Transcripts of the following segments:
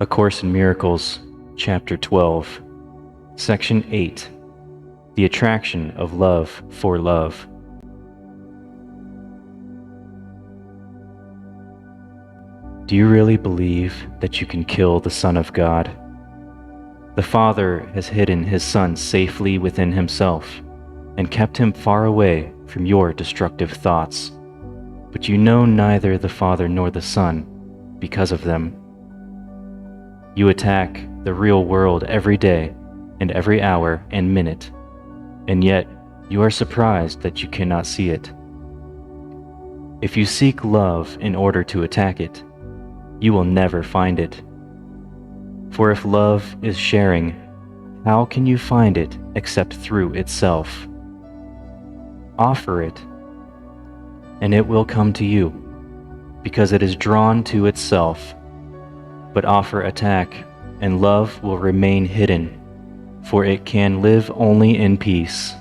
A Course in Miracles, Chapter 12, Section 8, The Attraction of Love for Love. Do you really believe that you can kill the Son of God? The Father has hidden His Son safely within Himself and kept Him far away from your destructive thoughts. But you know neither the Father nor the Son because of them. You attack the real world every day and every hour and minute, and yet you are surprised that you cannot see it. If you seek love in order to attack it, you will never find it. For if love is sharing, how can you find it except through itself? Offer it, and it will come to you, because it is drawn to itself. But offer attack, and love will remain hidden, for it can live only in peace.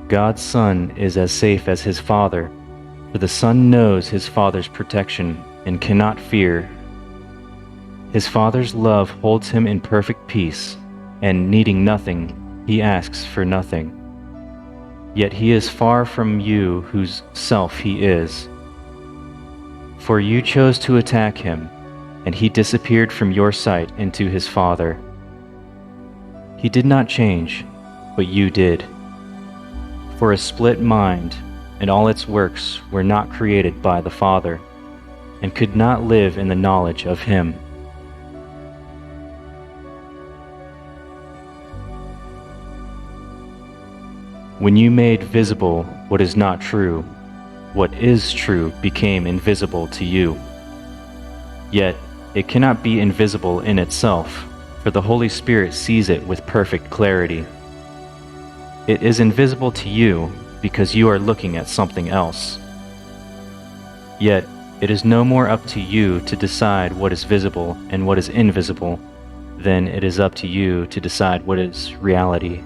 God's Son is as safe as His Father, for the Son knows His Father's protection and cannot fear. His Father's love holds Him in perfect peace, and needing nothing, He asks for nothing. Yet He is far from you whose self He is. For you chose to attack Him, and He disappeared from your sight into His Father. He did not change, but you did. For a split mind and all its works were not created by the Father, and could not live in the knowledge of Him. When you made visible what is not true, what is true became invisible to you. Yet it cannot be invisible in itself, for the Holy Spirit sees it with perfect clarity. It is invisible to you because you are looking at something else. Yet it is no more up to you to decide what is visible and what is invisible than it is up to you to decide what is reality.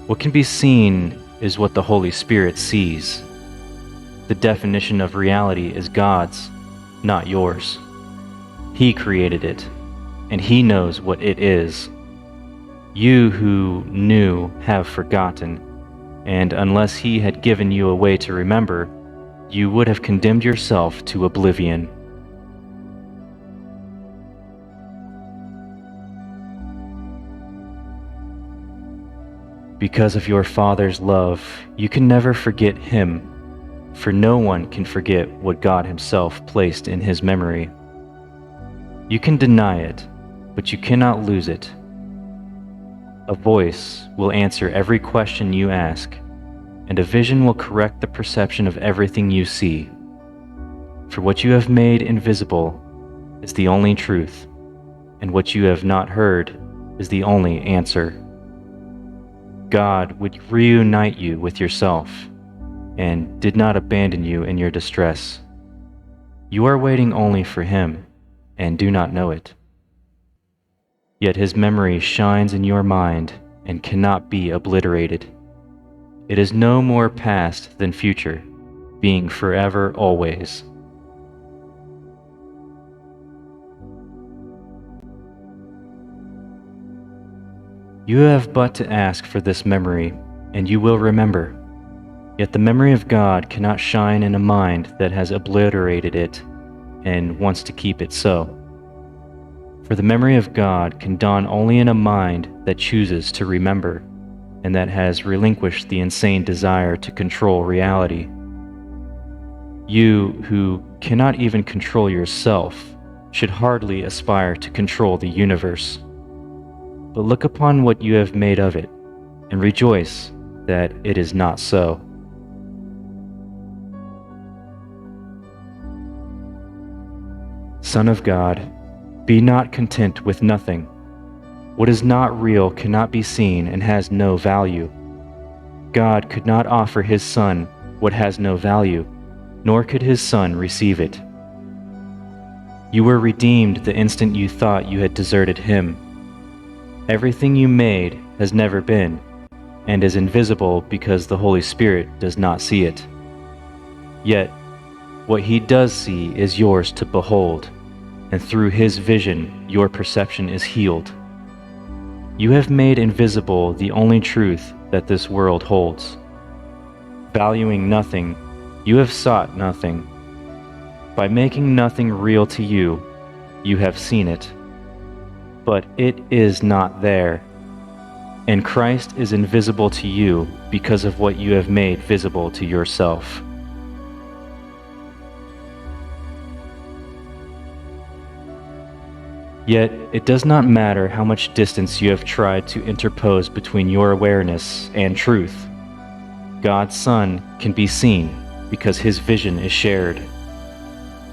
What can be seen is what the Holy Spirit sees. The definition of reality is God's, not yours. He created it, and He knows what it is. You who knew have forgotten, and unless He had given you a way to remember, you would have condemned yourself to oblivion. Because of your Father's love, you can never forget Him, for no one can forget what God Himself placed in His memory. You can deny it, but you cannot lose it. A voice will answer every question you ask, and a vision will correct the perception of everything you see. For what you have made invisible is the only truth, and what you have not heard is the only answer. God would reunite you with yourself, and did not abandon you in your distress. You are waiting only for Him, and do not know it. Yet His memory shines in your mind and cannot be obliterated. It is no more past than future, being forever always. You have but to ask for this memory, and you will remember. Yet the memory of God cannot shine in a mind that has obliterated it and wants to keep it so. For the memory of God can dawn only in a mind that chooses to remember, and that has relinquished the insane desire to control reality. You who cannot even control yourself should hardly aspire to control the universe. But look upon what you have made of it, and rejoice that it is not so. Son of God, be not content with nothing. What is not real cannot be seen and has no value. God could not offer His Son what has no value, nor could His Son receive it. You were redeemed the instant you thought you had deserted Him. Everything you made has never been, and is invisible because the Holy Spirit does not see it. Yet, what He does see is yours to behold, and through His vision, your perception is healed. You have made invisible the only truth that this world holds. Valuing nothing, you have sought nothing. By making nothing real to you, you have seen it. But it is not there, and Christ is invisible to you because of what you have made visible to yourself. Yet, it does not matter how much distance you have tried to interpose between your awareness and truth. God's Son can be seen because His vision is shared.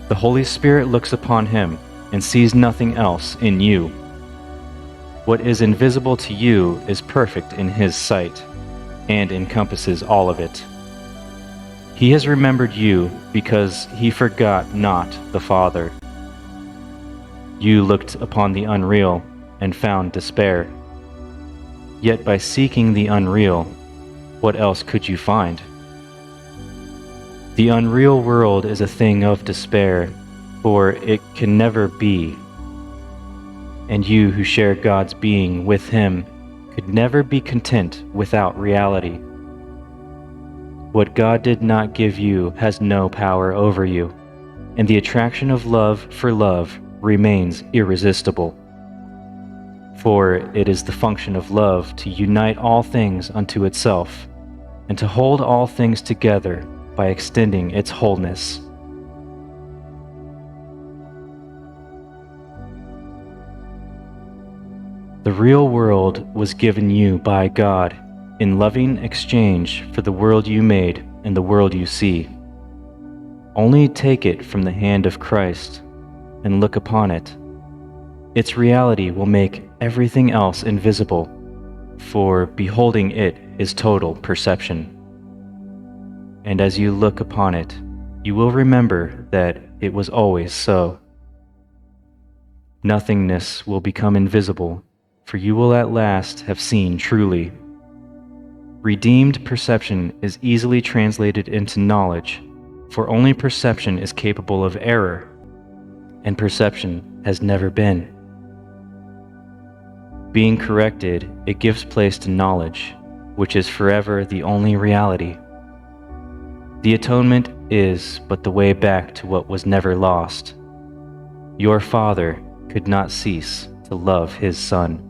The Holy Spirit looks upon Him and sees nothing else in you. What is invisible to you is perfect in His sight and encompasses all of it. He has remembered you because He forgot not the Father. You looked upon the unreal and found despair. Yet by seeking the unreal, what else could you find? The unreal world is a thing of despair, for it can never be. And you who share God's being with Him could never be content without reality. What God did not give you has no power over you, and the attraction of love for love remains irresistible. For it is the function of love to unite all things unto itself, and to hold all things together by extending its wholeness. The real world was given you by God in loving exchange for the world you made and the world you see. Only take it from the hand of Christ and look upon it. Its reality will make everything else invisible, for beholding it is total perception. And as you look upon it, you will remember that it was always so. Nothingness will become invisible, for you will at last have seen truly. Redeemed perception is easily translated into knowledge, for only perception is capable of error, and perception has never been. Being corrected, it gives place to knowledge, which is forever the only reality. The atonement is but the way back to what was never lost. Your Father could not cease to love His Son.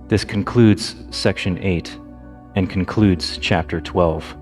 This concludes Section 8 and concludes Chapter 12.